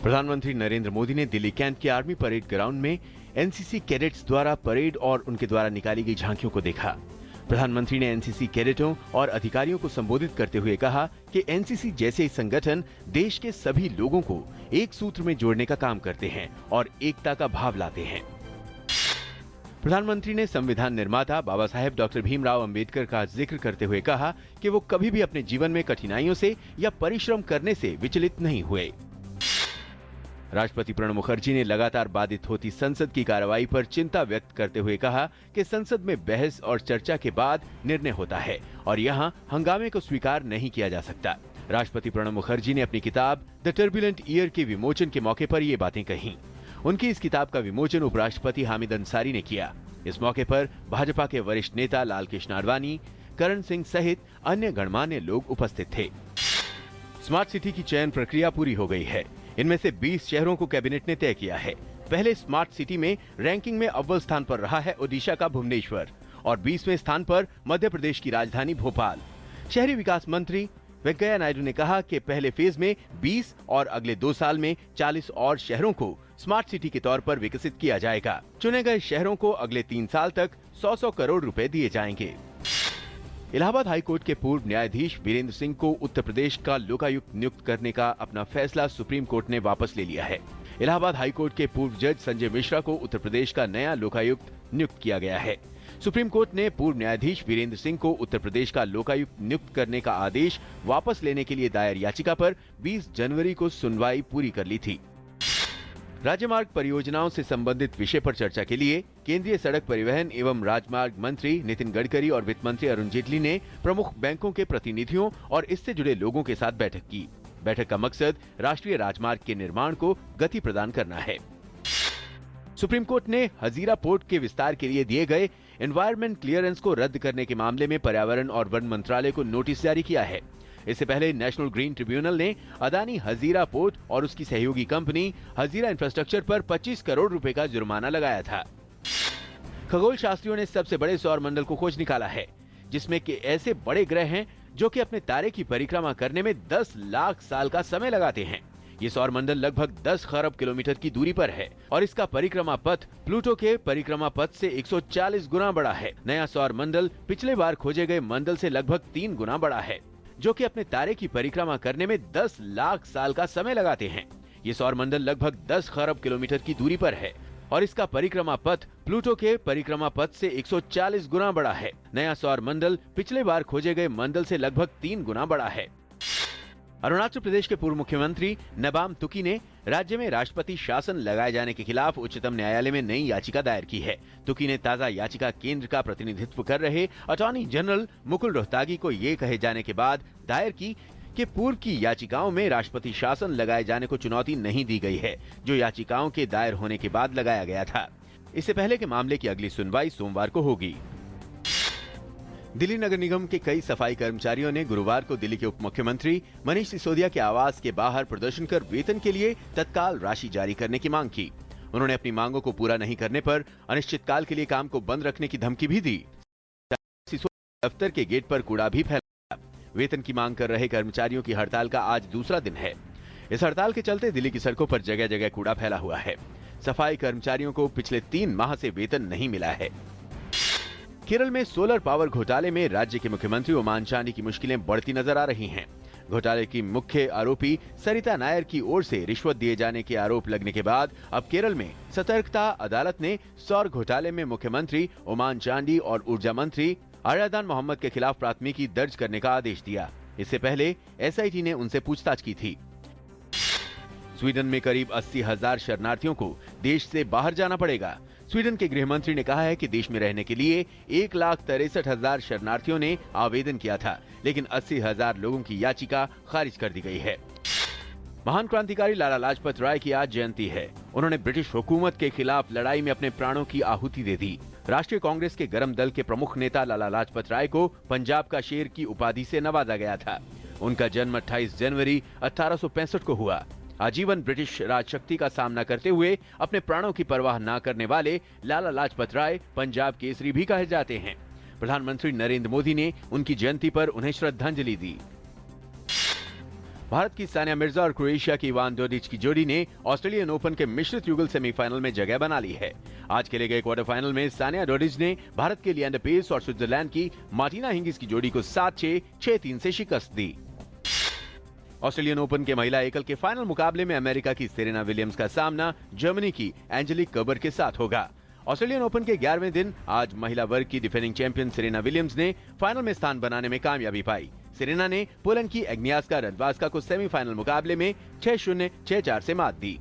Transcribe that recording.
प्रधानमंत्री नरेंद्र मोदी ने दिल्ली कैंट के आर्मी परेड ग्राउंड में एनसीसी कैडेट्स द्वारा परेड और उनके द्वारा निकाली गई झांकियों को देखा। प्रधानमंत्री ने एनसीसी कैडेटों और अधिकारियों को संबोधित करते हुए कहा कि एनसीसी जैसे संगठन देश के सभी लोगों को एक सूत्र में जोड़ने का काम करते हैं और एकता का भाव लाते हैं। प्रधानमंत्री ने संविधान निर्माता बाबा साहेब डॉक्टर भीमराव अंबेडकर का जिक्र करते हुए कहा कि वो कभी भी अपने जीवन में कठिनाइयों से या परिश्रम करने से विचलित नहीं हुए। राष्ट्रपति प्रणब मुखर्जी ने लगातार बाधित होती संसद की कार्रवाई पर चिंता व्यक्त करते हुए कहा कि संसद में बहस और चर्चा के बाद निर्णय होता है और यहाँ हंगामे को स्वीकार नहीं किया जा सकता। राष्ट्रपति प्रणब मुखर्जी ने अपनी किताब द टर्बुलेंट ईयर के विमोचन के मौके पर ये बातें कहीं। उनकी इस किताब का विमोचन उपराष्ट्रपति हामिद अंसारी ने किया। इस मौके पर भाजपा के वरिष्ठ नेता लालकृष्ण आडवाणी, करण सिंह सहित अन्य गणमान्य लोग उपस्थित थे। स्मार्ट सिटी की चयन प्रक्रिया पूरी हो गई है। इनमें से 20 शहरों को कैबिनेट ने तय किया है। पहले स्मार्ट सिटी में रैंकिंग में अव्वल स्थान पर रहा है ओडिशा का भुवनेश्वर और 20वें स्थान पर मध्य प्रदेश की राजधानी भोपाल। शहरी विकास मंत्री वेंकैया नायडू ने कहा कि पहले फेज में 20 और अगले 2 साल में 40 और शहरों को स्मार्ट सिटी के तौर पर विकसित किया जाएगा। चुने गए शहरों को अगले 3 साल तक 100 करोड़ रुपए दिए जाएंगे। इलाहाबाद हाईकोर्ट के पूर्व न्यायाधीश वीरेंद्र सिंह को उत्तर प्रदेश का लोकायुक्त नियुक्त करने का अपना फैसला सुप्रीम कोर्ट ने वापस ले लिया है। इलाहाबाद हाईकोर्ट के पूर्व जज संजय मिश्रा को उत्तर प्रदेश का नया लोकायुक्त नियुक्त किया गया है। सुप्रीम कोर्ट ने पूर्व न्यायाधीश वीरेंद्र सिंह को उत्तर प्रदेश का लोकायुक्त नियुक्त करने का आदेश वापस लेने के लिए दायर याचिका पर 20 जनवरी को सुनवाई पूरी कर ली थी। राज्य मार्ग परियोजनाओं से संबंधित विषय पर चर्चा के लिए केंद्रीय सड़क परिवहन एवं राजमार्ग मंत्री नितिन गडकरी और वित्त मंत्री अरुण जेटली ने प्रमुख बैंकों के प्रतिनिधियों और इससे जुड़े लोगों के साथ बैठक की। बैठक का मकसद राष्ट्रीय राजमार्ग के निर्माण को गति प्रदान करना है। सुप्रीम कोर्ट ने हजीरा पोर्ट के विस्तार के लिए दिए गए एनवायरमेंट क्लियरेंस को रद्द करने के मामले में पर्यावरण और वन मंत्रालय को नोटिस जारी किया है। इससे पहले नेशनल ग्रीन ट्रिब्यूनल ने अदानी हजीरा पोर्ट और उसकी सहयोगी कंपनी हजीरा इंफ्रास्ट्रक्चर पर 25 करोड़ रुपए का जुर्माना लगाया था। खगोल शास्त्रियों ने सबसे बड़े सौर मंडल को खोज निकाला है, जिसमें के ऐसे बड़े ग्रह हैं जो कि अपने तारे की परिक्रमा करने में 10 लाख साल का समय लगाते हैं। ये सौर मंडल लगभग 10 खरब किलोमीटर की दूरी पर है और इसका परिक्रमा पथ प्लूटो के परिक्रमा पथ से 140 गुना बड़ा है। नया सौर मंडल पिछले बार खोजे गए मंडल से लगभग 3 गुना बड़ा है, जो कि अपने तारे की परिक्रमा करने में 10 लाख साल का समय लगाते हैं। ये सौर मंडल लगभग 10 खरब किलोमीटर की दूरी पर है और इसका परिक्रमा पथ प्लूटो के परिक्रमा पथ से 140 गुना बड़ा है। नया सौर मंडल पिछले बार खोजे गए मंडल से लगभग 3 गुना बड़ा है। अरुणाचल प्रदेश के पूर्व मुख्यमंत्री नबाम तुकी ने राज्य में राष्ट्रपति शासन लगाए जाने के खिलाफ उच्चतम न्यायालय में नई याचिका दायर की है। तुकी ने ताजा याचिका केंद्र का प्रतिनिधित्व कर रहे अटॉर्नी जनरल मुकुल रोहतगी को ये कहे जाने के बाद दायर की कि पूर्व की याचिकाओं में राष्ट्रपति शासन लगाए जाने को चुनौती नहीं दी गई है, जो याचिकाओं के दायर होने के बाद लगाया गया था। इससे पहले के मामले की अगली सुनवाई सोमवार को होगी। दिल्ली नगर निगम के कई सफाई कर्मचारियों ने गुरुवार को दिल्ली के उप मुख्यमंत्री मनीष सिसोदिया के आवास के बाहर प्रदर्शन कर वेतन के लिए तत्काल राशि जारी करने की मांग की। उन्होंने अपनी मांगों को पूरा नहीं करने पर अनिश्चितकाल के लिए काम को बंद रखने की धमकी भी दी। सिसोदिया दफ्तर के गेट पर कूड़ा भी फैलाया। वेतन की मांग कर रहे कर्मचारियों की हड़ताल का आज दूसरा दिन है। इस हड़ताल के चलते दिल्ली की सड़कों पर जगह जगह कूड़ा फैला हुआ है। सफाई कर्मचारियों को पिछले 3 माह से वेतन नहीं मिला है। केरल में सोलर पावर घोटाले में राज्य के मुख्यमंत्री ओमान चांडी की मुश्किलें बढ़ती नजर आ रही हैं। घोटाले की मुख्य आरोपी सरिता नायर की ओर से रिश्वत दिए जाने के आरोप लगने के बाद अब केरल में सतर्कता अदालत ने सौर घोटाले में मुख्यमंत्री ओमान चांडी और ऊर्जा मंत्री आर्यादान मोहम्मद के खिलाफ प्राथमिकी दर्ज करने का आदेश दिया। इससे पहले एसआईटी ने उनसे पूछताछ की थी। स्वीडन में करीब 80,000 शरणार्थियों को देश से बाहर जाना पड़ेगा। स्वीडन के गृह मंत्री ने कहा है कि देश में रहने के लिए 1,63,000 शरणार्थियों ने आवेदन किया था, लेकिन 80,000 लोगों की याचिका खारिज कर दी गई है। महान क्रांतिकारी लाला लाजपत राय की आज जयंती है। उन्होंने ब्रिटिश हुकूमत के खिलाफ लड़ाई में अपने प्राणों की आहुति दे दी। राष्ट्रीय कांग्रेस के गरम दल के प्रमुख नेता लाला लाजपत राय को पंजाब का शेर की उपाधि से नवाजा गया था। उनका जन्म 28 जनवरी 1865 को हुआ। आजीवन ब्रिटिश राजशक्ति का सामना करते हुए अपने प्राणों की परवाह न करने वाले लाला लाजपत राय पंजाब केसरी भी कहे जाते हैं। प्रधानमंत्री नरेंद्र मोदी ने उनकी जयंती पर उन्हें श्रद्धांजलि दी। भारत की सानिया मिर्जा और क्रोएशिया की इवान डोडिच की जोड़ी ने ऑस्ट्रेलियन ओपन के मिश्रित युगल सेमीफाइनल में जगह बना ली है। आज खेले गए क्वार्टर फाइनल में सानिया डोडिच ने भारत के लिएंडर पेस और स्विट्जरलैंड की मार्टिना हिंगिस की जोड़ी को 7-6, 6-3 से शिकस्त दी। ऑस्ट्रेलियन ओपन के महिला एकल के फाइनल मुकाबले में अमेरिका की सेरेना विलियम्स का सामना जर्मनी की एंजेलिक कर्बर के साथ होगा। ऑस्ट्रेलियन ओपन के 11वें दिन आज महिला वर्ग की डिफेंडिंग चैंपियन सेरेना विलियम्स ने फाइनल में स्थान बनाने में कामयाबी पाई। सेरेना ने पोलैंड की एग्नियास्का रदवास्का को सेमीफाइनल मुकाबले में 6-0, 6-4 से मात दी।